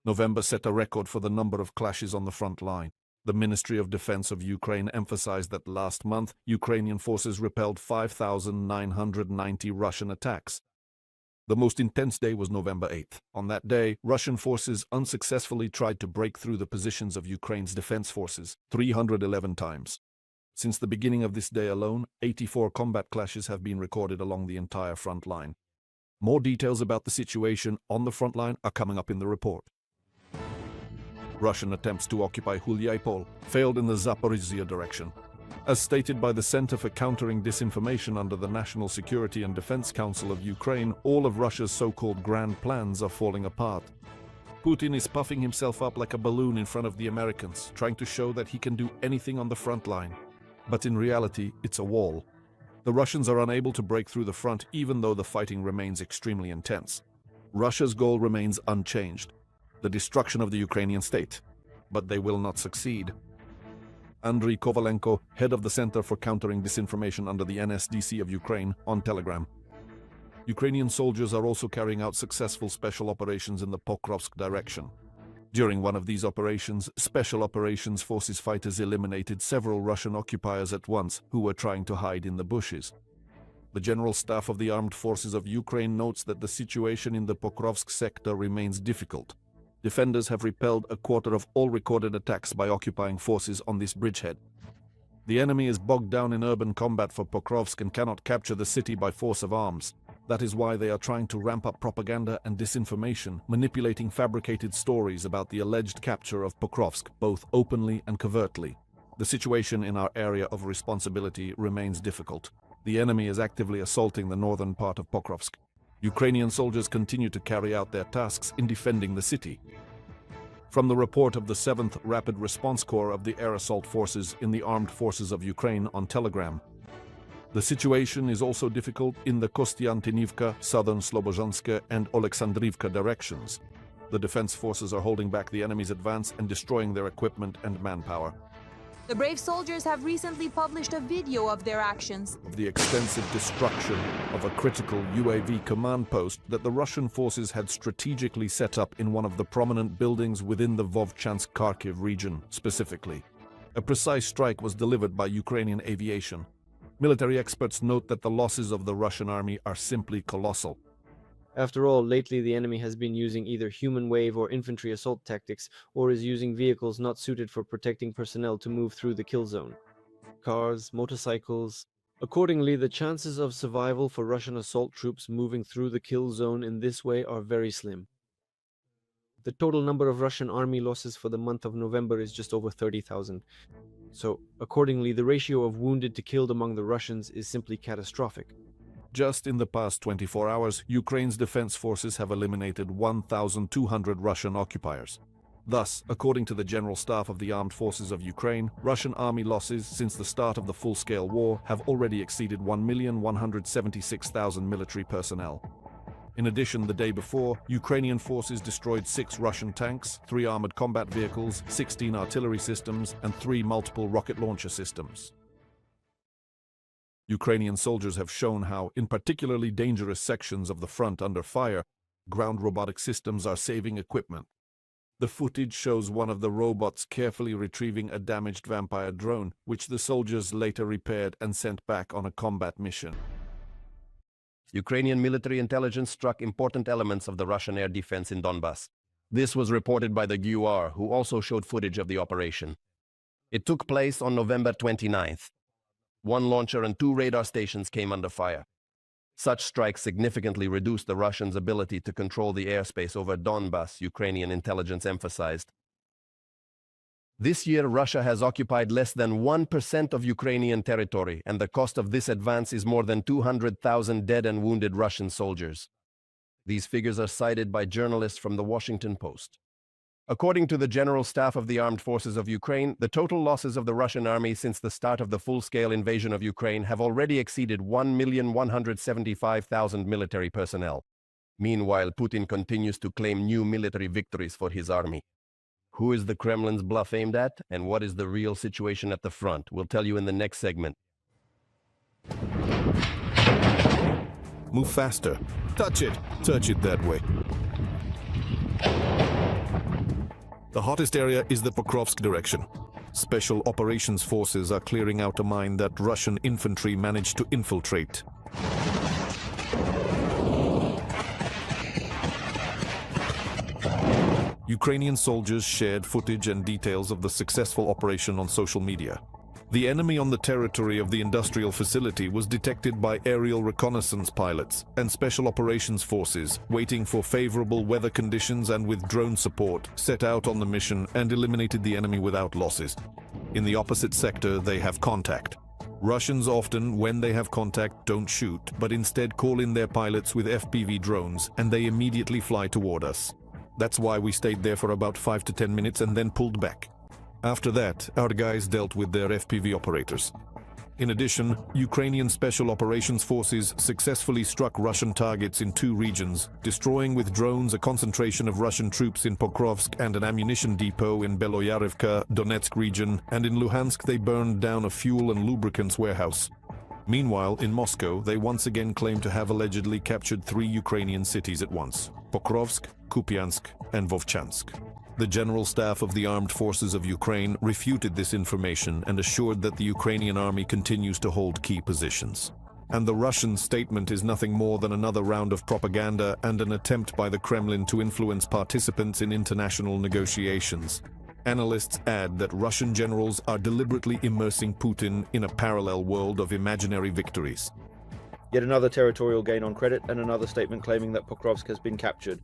November set a record for the number of clashes on the front line. The Ministry of Defense of Ukraine emphasized that last month, Ukrainian forces repelled 5,990 Russian attacks. The most intense day was November 8th. On that day, Russian forces unsuccessfully tried to break through the positions of Ukraine's defense forces 311 times. Since the beginning of this day alone, 84 combat clashes have been recorded along the entire front line. More details about the situation on the front line are coming up in the report. Russian attempts to occupy Huliaipole failed in the Zaporizhzhia direction. As stated by the Center for Countering Disinformation under the National Security and Defense Council of Ukraine, all of Russia's so-called grand plans are falling apart. Putin is puffing himself up like a balloon in front of the Americans, trying to show that he can do anything on the front line. But in reality, it's a wall. The Russians are unable to break through the front even though the fighting remains extremely intense. Russia's goal remains unchanged: the destruction of the Ukrainian state. But they will not succeed. Andriy Kovalenko, head of the Center for Countering Disinformation under the NSDC of Ukraine, on Telegram. Ukrainian soldiers are also carrying out successful special operations in the Pokrovsk direction. During one of these operations, Special Operations Forces fighters eliminated several Russian occupiers at once who were trying to hide in the bushes. The General Staff of the Armed Forces of Ukraine notes that the situation in the Pokrovsk sector remains difficult. Defenders have repelled a quarter of all recorded attacks by occupying forces on this bridgehead. The enemy is bogged down in urban combat for Pokrovsk and cannot capture the city by force of arms. That is why they are trying to ramp up propaganda and disinformation, manipulating fabricated stories about the alleged capture of Pokrovsk, both openly and covertly. The situation in our area of responsibility remains difficult. The enemy is actively assaulting the northern part of Pokrovsk. Ukrainian soldiers continue to carry out their tasks in defending the city. From the report of the 7th Rapid Response Corps of the Air Assault Forces in the Armed Forces of Ukraine on Telegram, the situation is also difficult in the Kostiantynivka, Southern Slobozhanska, and Oleksandrivka directions. The defense forces are holding back the enemy's advance and destroying their equipment and manpower. The brave soldiers have recently published a video of their actions. Of the extensive destruction of a critical UAV command post that the Russian forces had strategically set up in one of the prominent buildings within the Vovchansk-Kharkiv region, specifically. A precise strike was delivered by Ukrainian Aviation. Military experts note that the losses of the Russian army are simply colossal. After all, lately the enemy has been using either human wave or infantry assault tactics, or is using vehicles not suited for protecting personnel to move through the kill zone. Cars, motorcycles. Accordingly, the chances of survival for Russian assault troops moving through the kill zone in this way are very slim. The total number of Russian army losses for the month of November is just over 30,000. So, accordingly, the ratio of wounded to killed among the Russians is simply catastrophic. Just in the past 24 hours, Ukraine's defense forces have eliminated 1,200 Russian occupiers. Thus, according to the General Staff of the Armed Forces of Ukraine, Russian army losses since the start of the full-scale war have already exceeded 1,176,000 military personnel. In addition, the day before, Ukrainian forces destroyed 6 Russian tanks, 3 armored combat vehicles, 16 artillery systems, and 3 multiple rocket launcher systems. Ukrainian soldiers have shown how, in particularly dangerous sections of the front under fire, ground robotic systems are saving equipment. The footage shows one of the robots carefully retrieving a damaged vampire drone, which the soldiers later repaired and sent back on a combat mission. Ukrainian military intelligence struck important elements of the Russian air defense in Donbas. This was reported by the GUR, who also showed footage of the operation. It took place on November 29th. 1 launcher and 2 radar stations came under fire. Such strikes significantly reduced the Russians' ability to control the airspace over Donbas, Ukrainian intelligence emphasized. This year, Russia has occupied less than 1% of Ukrainian territory, and the cost of this advance is more than 200,000 dead and wounded Russian soldiers. These figures are cited by journalists from the Washington Post. According to the General Staff of the Armed Forces of Ukraine, the total losses of the Russian army since the start of the full-scale invasion of Ukraine have already exceeded 1,175,000 military personnel. Meanwhile, Putin continues to claim new military victories for his army. Who is the Kremlin's bluff aimed at, and what is the real situation at the front? We'll tell you in the next segment. Move faster. Touch it. Touch it that way. The hottest area is the Pokrovsk direction. Special operations forces are clearing out a mine that Russian infantry managed to infiltrate. Ukrainian soldiers shared footage and details of the successful operation on social media. The enemy on the territory of the industrial facility was detected by aerial reconnaissance pilots and special operations forces waiting for favorable weather conditions, and with drone support set out on the mission and eliminated the enemy without losses. In the opposite sector, they have contact. Russians often, when they have contact, don't shoot, but instead call in their pilots with FPV drones, and they immediately fly toward us. That's why we stayed there for about 5 to 10 minutes and then pulled back. After that, our guys dealt with their FPV operators. In addition, Ukrainian Special Operations Forces successfully struck Russian targets in 2 regions, destroying with drones a concentration of Russian troops in Pokrovsk and an ammunition depot in Beloyarivka, Donetsk region, and in Luhansk they burned down a fuel and lubricants warehouse. Meanwhile, in Moscow, they once again claim to have allegedly captured 3 Ukrainian cities at once: Pokrovsk, Kupiansk, and Vovchansk. The General Staff of the Armed Forces of Ukraine refuted this information and assured that the Ukrainian army continues to hold key positions. And the Russian statement is nothing more than another round of propaganda and an attempt by the Kremlin to influence participants in international negotiations. Analysts add that Russian generals are deliberately immersing Putin in a parallel world of imaginary victories. Yet another territorial gain on credit and another statement claiming that Pokrovsk has been captured.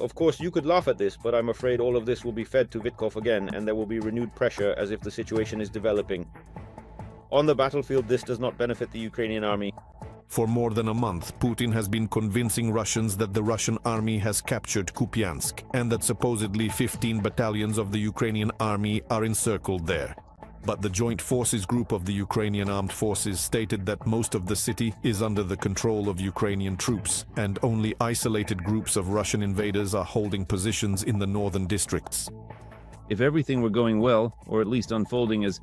Of course, you could laugh at this, but I'm afraid all of this will be fed to Vitkov again, and there will be renewed pressure as if the situation is developing. On the battlefield, this does not benefit the Ukrainian army. For more than a month, Putin has been convincing Russians that the Russian army has captured Kupiansk, and that supposedly 15 battalions of the Ukrainian army are encircled there. But the Joint Forces Group of the Ukrainian Armed Forces stated that most of the city is under the control of Ukrainian troops, and only isolated groups of Russian invaders are holding positions in the northern districts. If everything were going well, or at least unfolding as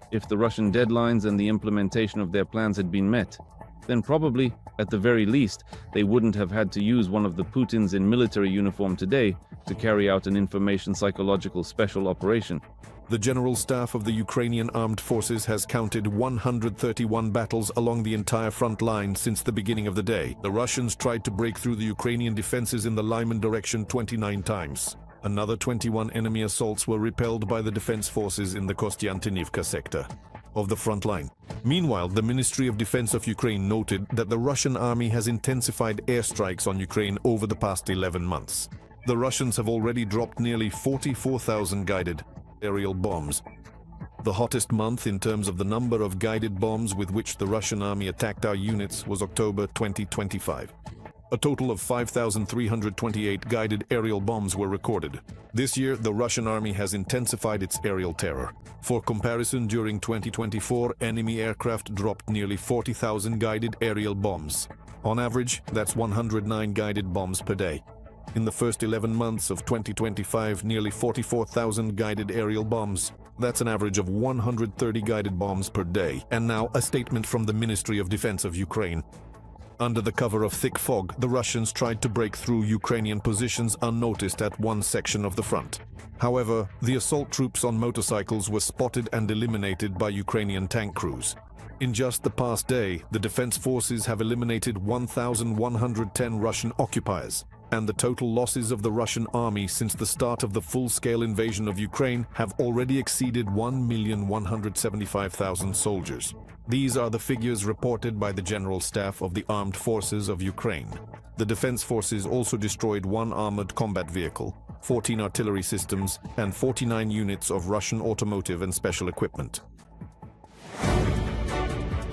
if the Russian deadlines and the implementation of their plans had been met, then probably, at the very least, they wouldn't have had to use one of the PUTIN'S in military uniform today to carry out an information psychological special operation. The General Staff of the Ukrainian Armed Forces has counted 131 battles along the entire front line since the beginning of the day. The Russians tried to break through the Ukrainian defenses in the Lyman direction 29 times. Another 21 enemy assaults were repelled by the defense forces in the Kostiantynivka sector of the front line. Meanwhile, the Ministry of Defense of Ukraine noted that the Russian army has intensified airstrikes on Ukraine over the past 11 months. The Russians have already dropped nearly 44,000 guided aerial bombs. The hottest month in terms of the number of guided bombs with which the Russian army attacked our units was October 2025. A total of 5,328 guided aerial bombs were recorded. This year, the Russian army has intensified its aerial terror. For comparison, during 2024, enemy aircraft dropped nearly 40,000 guided aerial bombs. On average, that's 109 guided bombs per day. In the first 11 months of 2025, nearly 44,000 guided aerial bombs. That's an average of 130 guided bombs per day. And now a statement from the Ministry of Defense of Ukraine. Under the cover of thick fog, the Russians tried to break through Ukrainian positions unnoticed at one section of the front. However, the assault troops on motorcycles were spotted and eliminated by Ukrainian tank crews. In just the past day, the defense forces have eliminated 1,110 Russian occupiers, and the total losses of the Russian army since the start of the full-scale invasion of Ukraine have already exceeded 1,175,000 soldiers. These are the figures reported by the General Staff of the Armed Forces of Ukraine. The defense forces also destroyed 1 armored combat vehicle, 14 artillery systems, and 49 units of Russian automotive and special equipment.